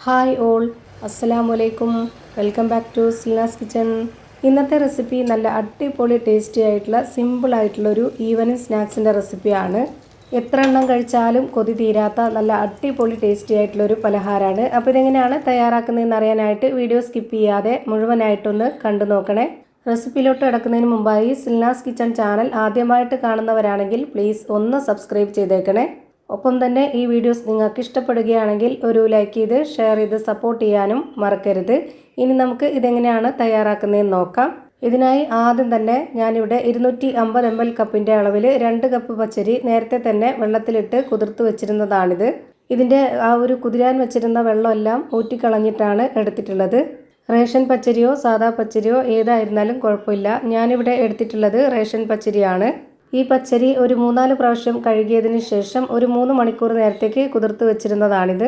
Hi all, അസ്സലാമലൈക്കും. Welcome back to Seena's kitchen. ഇന്നത്തെ recipe നല്ല അടിപൊളി ടേസ്റ്റി ആയിട്ടുള്ള സിമ്പിളായിട്ടുള്ളൊരു ഈവനിങ് സ്നാക്സിൻ്റെ റെസിപ്പിയാണ്. എത്ര എണ്ണം കഴിച്ചാലും കൊതി തീരാത്ത നല്ല അടിപൊളി ടേസ്റ്റി ആയിട്ടുള്ളൊരു പലഹാരമാണ്. അപ്പോൾ ഇതെങ്ങനെയാണ് തയ്യാറാക്കുന്നതെന്ന് അറിയാനായിട്ട് വീഡിയോ സ്കിപ്പ് ചെയ്യാതെ മുഴുവനായിട്ടൊന്ന് കണ്ടു നോക്കണേ. റെസിപ്പിയിലോട്ട് കിടക്കുന്നതിന് മുമ്പായി സിൽനാസ് കിച്ചൺ ചാനൽ ആദ്യമായിട്ട് കാണുന്നവരാണെങ്കിൽ പ്ലീസ് ഒന്ന് സബ്സ്ക്രൈബ് ചെയ്തേക്കണേ. ഒപ്പം തന്നെ ഈ വീഡിയോസ് നിങ്ങൾക്ക് ഇഷ്ടപ്പെടുകയാണെങ്കിൽ ഒരു ലൈക്ക് ചെയ്ത് ഷെയർ ചെയ്ത് സപ്പോർട്ട് ചെയ്യാനും മറക്കരുത്. ഇനി നമുക്ക് ഇതെങ്ങനെയാണ് തയ്യാറാക്കുന്നതെന്ന് നോക്കാം. ഇതിനായി ആദ്യം തന്നെ ഞാനിവിടെ 250 ml കപ്പിൻ്റെ അളവിൽ 2 കപ്പ് പച്ചരി നേരത്തെ തന്നെ വെള്ളത്തിലിട്ട് കുതിർത്ത് വെച്ചിരുന്നതാണിത്. ഇതിൻ്റെ ആ ഒരു കുതിരാൻ വെച്ചിരുന്ന വെള്ളമെല്ലാം ഊറ്റിക്കളഞ്ഞിട്ടാണ് എടുത്തിട്ടുള്ളത്. റേഷൻ പച്ചരിയോ സാദാ പച്ചരിയോ ഏതായിരുന്നാലും കുഴപ്പമില്ല. ഞാനിവിടെ എടുത്തിട്ടുള്ളത് റേഷൻ പച്ചരിയാണ്. ഈ പച്ചരി ഒരു 3-4 പ്രാവശ്യം കഴുകിയതിന് ശേഷം ഒരു 3 മണിക്കൂർ നേരത്തേക്ക് കുതിർത്ത് വെച്ചിരുന്നതാണിത്.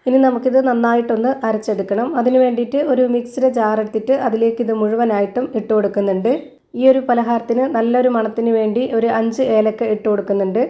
ഇനി നമുക്കിത് നന്നായിട്ടൊന്ന് അരച്ചെടുക്കണം. അതിന് വേണ്ടിയിട്ട് ഒരു മിക്സിയുടെ ജാർ എടുത്തിട്ട് അതിലേക്ക് ഇത് മുഴുവനായിട്ടും ഇട്ട് കൊടുക്കുന്നുണ്ട്. ഈ ഒരു പലഹാരത്തിന് നല്ലൊരു മണത്തിന് വേണ്ടി ഒരു 5 ഏലക്ക ഇട്ട് കൊടുക്കുന്നുണ്ട്.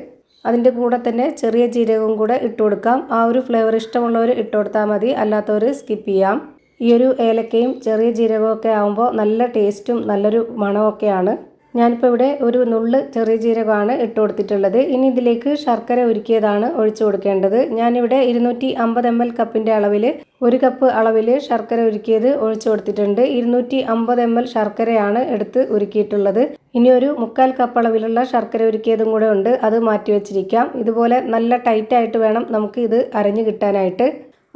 അതിൻ്റെ കൂടെ തന്നെ ചെറിയ ജീരകവും കൂടെ ഇട്ട് കൊടുക്കാം. ആ ഒരു ഫ്ലേവർ ഇഷ്ടമുള്ളവർ ഇട്ട് കൊടുത്താൽ മതി, അല്ലാത്തവർ സ്കിപ്പ് ചെയ്യാം. ഈ ഒരു ഏലക്കയും ചെറിയ ജീരകവും ഒക്കെ ആകുമ്പോൾ നല്ല ടേസ്റ്റും നല്ലൊരു മണമൊക്കെയാണ്. ഞാനിപ്പോൾ ഇവിടെ ഒരു നുള്ള് ചെറിയ ജീരകമാണ് ഇട്ട് കൊടുത്തിട്ടുള്ളത്. ഇനി ഇതിലേക്ക് ശർക്കര ഉരുക്കിയതാണ് ഒഴിച്ചു കൊടുക്കേണ്ടത്. ഞാനിവിടെ 250 ml കപ്പിൻ്റെ അളവിൽ 1 കപ്പ് അളവിൽ ശർക്കര ഉരുക്കിയത് ഒഴിച്ചു കൊടുത്തിട്ടുണ്ട്. 250 ml ശർക്കരയാണ് എടുത്ത് ഉരുക്കിയിട്ടുള്ളത്. ഇനി ഒരു 1/4 കപ്പ് അളവിലുള്ള ശർക്കര ഉരുക്കിയതും കൂടെ ഉണ്ട്, അത് മാറ്റി വെച്ചിരിക്കാം. ഇതുപോലെ നല്ല ടൈറ്റായിട്ട് വേണം നമുക്ക് ഇത് അരഞ്ഞു കിട്ടാനായിട്ട്.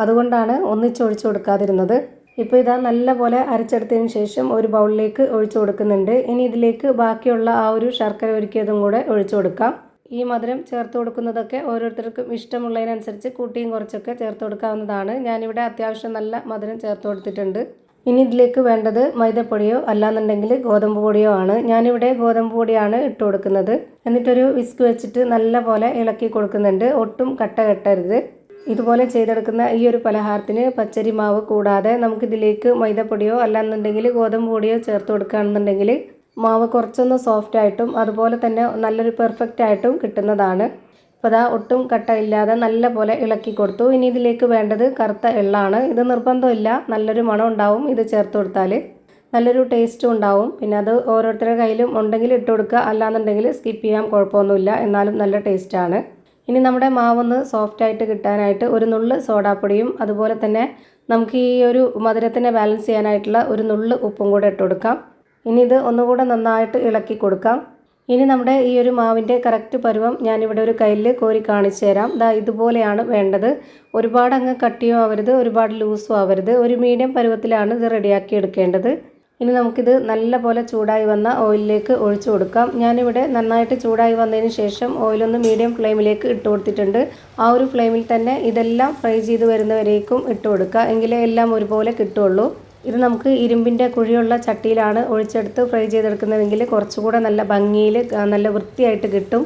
അതുകൊണ്ടാണ് ഒന്നിച്ചൊഴിച്ചു കൊടുക്കാതിരുന്നത്. ഇപ്പോൾ ഇതാ നല്ല പോലെ അരച്ചെടുത്തതിന് ശേഷം ഒരു ബൗളിലേക്ക് ഒഴിച്ചു കൊടുക്കുന്നുണ്ട്. ഇനി ഇതിലേക്ക് ബാക്കിയുള്ള ആ ഒരു ശർക്കര ഉരുക്കിയതും കൂടെ ഒഴിച്ചു കൊടുക്കാം. ഈ മധുരം ചേർത്ത് കൊടുക്കുന്നതൊക്കെ ഓരോരുത്തർക്കും ഇഷ്ടമുള്ളതിനനുസരിച്ച് കൂട്ടിയും കുറച്ചൊക്കെ ചേർത്ത് കൊടുക്കാവുന്നതാണ്. ഞാനിവിടെ അത്യാവശ്യം നല്ല മധുരം ചേർത്ത് കൊടുത്തിട്ടുണ്ട്. ഇനി ഇതിലേക്ക് വേണ്ടത് മൈദപ്പൊടിയോ അല്ലാന്നുണ്ടെങ്കിൽ ഗോതമ്പ് പൊടിയോ ആണ്. ഞാനിവിടെ ഗോതമ്പ് പൊടിയാണ് ഇട്ട് കൊടുക്കുന്നത്. എന്നിട്ടൊരു വിസ്ക് വെച്ചിട്ട് നല്ല പോലെ ഇളക്കി കൊടുക്കുന്നുണ്ട്. ഒട്ടും കട്ട കെട്ടരുത്. ഇതുപോലെ ചെയ്തെടുക്കുന്ന ഈ ഒരു പലഹാരത്തിന് പച്ചരി മാവ് കൂടാതെ നമുക്കിതിലേക്ക് മൈദപ്പൊടിയോ അല്ലാന്നുണ്ടെങ്കിൽ ഗോതമ്പ് പൊടിയോ ചേർത്ത് കൊടുക്കുകയാണെന്നുണ്ടെങ്കിൽ മാവ് കുറച്ചൊന്ന് സോഫ്റ്റ് ആയിട്ടും അതുപോലെ തന്നെ നല്ലൊരു പെർഫെക്റ്റ് ആയിട്ടും കിട്ടുന്നതാണ്. അപ്പോൾ അതാ ഒട്ടും കട്ട ഇല്ലാതെ നല്ല പോലെ ഇളക്കി കൊടുത്തു. ഇനി ഇതിലേക്ക് വേണ്ടത് കറുത്ത എള്ളാണ്. ഇത് നിർബന്ധമില്ല, നല്ലൊരു മണം ഉണ്ടാവും ഇത് ചേർത്ത് കൊടുത്താൽ. നല്ലൊരു ടേസ്റ്റും ഉണ്ടാവും. പിന്നെ അത് ഓരോരുത്തരുടെ കയ്യിലും ഉണ്ടെങ്കിൽ ഇട്ട് കൊടുക്കുക, അല്ലാന്നുണ്ടെങ്കിൽ സ്കിപ്പ് ചെയ്യാം, കുഴപ്പമൊന്നുമില്ല. എന്നാലും നല്ല ടേസ്റ്റാണ്. ഇനി നമ്മുടെ മാവൊന്ന് സോഫ്റ്റായിട്ട് കിട്ടാനായിട്ട് ഒരു നുള്ള് സോഡാപ്പൊടിയും അതുപോലെ തന്നെ നമുക്ക് ഈ ഒരു മധുരത്തിനെ ബാലൻസ് ചെയ്യാനായിട്ടുള്ള ഒരു നുള്ള് ഉപ്പും കൂടെ ഇട്ട് കൊടുക്കാം. ഇനി ഇത് ഒന്നുകൂടെ നന്നായിട്ട് ഇളക്കി കൊടുക്കാം. ഇനി നമ്മുടെ ഈ ഒരു മാവിൻ്റെ കറക്റ്റ് പരുവം ഞാനിവിടെ ഒരു കയ്യിൽ കോരി കാണിച്ചു തരാം. ദാ ഇതുപോലെയാണ് വേണ്ടത്. ഒരുപാട് അങ്ങ് കട്ടിയോ ആവരുത്, ഒരുപാട് ലൂസും ആവരുത്. ഒരു മീഡിയം പരുവത്തിലാണ് ഇത് റെഡിയാക്കി എടുക്കേണ്ടത്. ഇനി നമുക്കിത് നല്ല പോലെ ചൂടായി വന്ന ഓയിലിലേക്ക് ഒഴിച്ചു കൊടുക്കാം. ഞാനിവിടെ നന്നായിട്ട് ചൂടായി വന്നതിന് ശേഷം ഓയിലൊന്ന് മീഡിയം ഫ്ലെയിമിലേക്ക് ഇട്ട് കൊടുത്തിട്ടുണ്ട്. ആ ഒരു ഫ്ലെയിമിൽ തന്നെ ഇതെല്ലാം ഫ്രൈ ചെയ്ത് വരുന്നവരേക്കും ഇട്ട് കൊടുക്കുക, എങ്കിലേ എല്ലാം ഒരുപോലെ കിട്ടുള്ളൂ. ഇത് നമുക്ക് ഇരുമ്പിൻ്റെ കുഴിയുള്ള ചട്ടിയിലാണ് ഒഴിച്ചെടുത്ത് ഫ്രൈ ചെയ്തെടുക്കുന്നതെങ്കിൽ കുറച്ചുകൂടെ നല്ല ഭംഗിയിൽ നല്ല വൃത്തിയായിട്ട് കിട്ടും.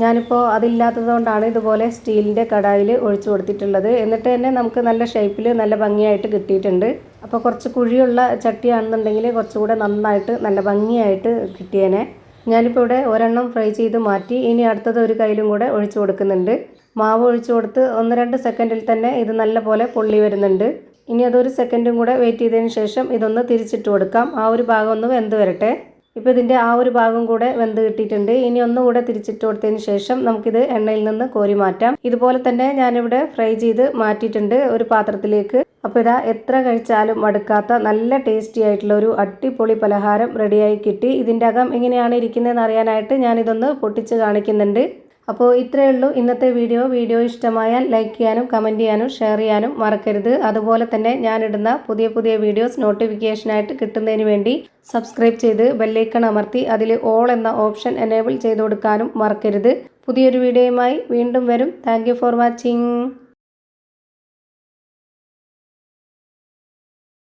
ഞാനിപ്പോൾ അതില്ലാത്തതുകൊണ്ടാണ് ഇതുപോലെ സ്റ്റീലിൻ്റെ കടായിൽ ഒഴിച്ചു കൊടുത്തിട്ടുള്ളത്. എന്നിട്ട് തന്നെ നമുക്ക് നല്ല ഷേപ്പിൽ നല്ല ഭംഗിയായിട്ട് കിട്ടിയിട്ടുണ്ട്. അപ്പോൾ കുറച്ച് കുഴിയുള്ള ചട്ടിയാണെന്നുണ്ടെങ്കിൽ കുറച്ചുകൂടെ നന്നായിട്ട് നല്ല ഭംഗിയായിട്ട് കിട്ടിയേനെ. ഞാനിപ്പോൾ ഇവിടെ ഒരെണ്ണം ഫ്രൈ ചെയ്ത് മാറ്റി. ഇനി അടുത്തത് ഒരു കയ്യിലും കൂടെ ഒഴിച്ചു കൊടുക്കുന്നുണ്ട്. മാവ് ഒഴിച്ചു കൊടുത്ത് 1-2 സെക്കൻഡിൽ തന്നെ ഇത് നല്ല പോലെ പൊള്ളി വരുന്നുണ്ട്. ഇനി അതൊരു സെക്കൻഡും കൂടെ വെയിറ്റ് ചെയ്തതിന് ശേഷം ഇതൊന്ന് തിരിച്ചിട്ട് കൊടുക്കാം. ആ ഒരു ഭാഗം ഒന്ന് വെന്ത് വരട്ടെ. ഇപ്പോൾ ഇതിൻ്റെ ആ ഒരു ഭാഗം കൂടെ വെന്ത് കിട്ടിയിട്ടുണ്ട്. ഇനി ഒന്നുകൂടെ തിരിച്ചിട്ട് കൊടുത്തതിന് ശേഷം നമുക്കിത് എണ്ണയിൽ നിന്ന് കോരി മാറ്റാം. ഇതുപോലെ തന്നെ ഞാനിവിടെ ഫ്രൈ ചെയ്ത് മാറ്റിയിട്ടുണ്ട് ഒരു പാത്രത്തിലേക്ക്. അപ്പോൾ ഇതാ എത്ര കഴിച്ചാലും മടുക്കാത്ത നല്ല ടേസ്റ്റി ആയിട്ടുള്ള ഒരു അടിപൊളി പലഹാരം റെഡിയായി കിട്ടി. ഇതിൻ്റെ അകം എങ്ങനെയാണ് ഇരിക്കുന്നതെന്ന് അറിയാനായിട്ട് ഞാനിതൊന്ന് പൊട്ടിച്ച് കാണിക്കുന്നുണ്ട്. അപ്പോൾ ഇത്രയേ ഉള്ളൂ ഇന്നത്തെ വീഡിയോ ഇഷ്ടമായാൽ ലൈക്ക് ചെയ്യാനും കമൻറ്റ് ചെയ്യാനും ഷെയർ ചെയ്യാനും മറക്കരുത്. അതുപോലെ തന്നെ ഞാനിടുന്ന പുതിയ വീഡിയോസ് നോട്ടിഫിക്കേഷനായിട്ട് കിട്ടുന്നതിന് വേണ്ടി സബ്സ്ക്രൈബ് ചെയ്ത് ബെല്ലൈക്കൺ അമർത്തി അതിൽ ഓൾ എന്ന ഓപ്ഷൻ എനേബിൾ ചെയ്ത് കൊടുക്കാനും മറക്കരുത്. പുതിയൊരു വീഡിയോയുമായി വീണ്ടും വരും. Thank you for watching.